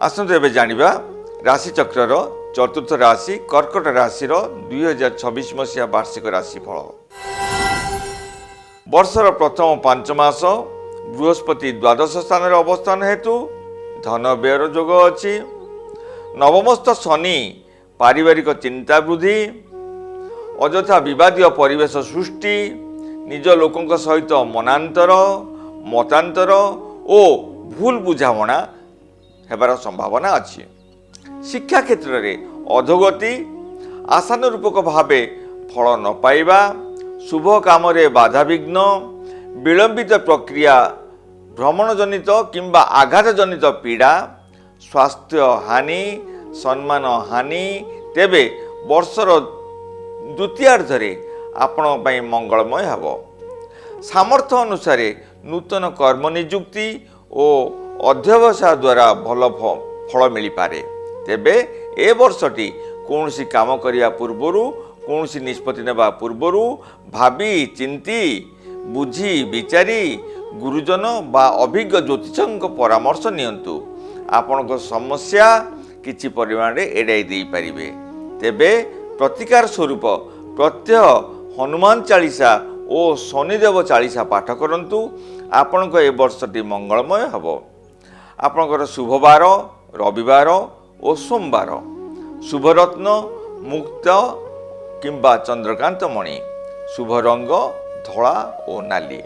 आसतु एबे जानिबा राशिचक्रर चतुर्थ राशि कर्कट राशि 2026 मसीहा वार्षिक राशिफल। वर्षर प्रथम 5 मास बृहस्पति द्वादश स्थान अवस्थान हेतु धन व्ययर जोग अछि। नवमस्थ शनि पारिवारिक चिंता वृद्धि, अଯଥା विवादीय परिवेश सृष्टि, निज लोकंक सहित मनांतर मतांतर ओ भूल बुझामणा हेबार संभावना अछि। शिक्षा क्षेत्र में अधोगति, आशानुरूपक भावे फल न पाइबा, शुभ काम बाधा विघ्न, विलंबित प्रक्रिया, भ्रमण जनित किंबा आघात जनित पीड़ा, स्वास्थ्य हानि, सम्मान हानि। तेबे वर्षर द्वितीयार्धरे आपण पई मंगलमय हेब। सामर्थ्य अनुसार नूतन कर्म नियुक्ति और अध्यवसाय द्वारा भल फल मिल पारे। तेबे ए वर्षटी कौनसी काम करिया पूर्वरु कौनसी निष्पत्ति नेबा पूर्वरु भावी चिंती बुझी विचारी गुरुजन बा अभिज्ञ ज्योतिषक परामर्श नियंतु। आपनक समस्या किछि परिमाण रे एडाई देई परिबे। तेबे प्रतिकार स्वरूप प्रत्यह हनुमान चालीसा और शनिदेव चालीसा पाठ करंतु। आपनक ए वर्षटी मंगलमय हब। आपनकर शुभवार रविवार और सोमवार। शुभ रत्न मुक्त किंबा चंद्रकांत मणि। शुभ रंग धला और नाली।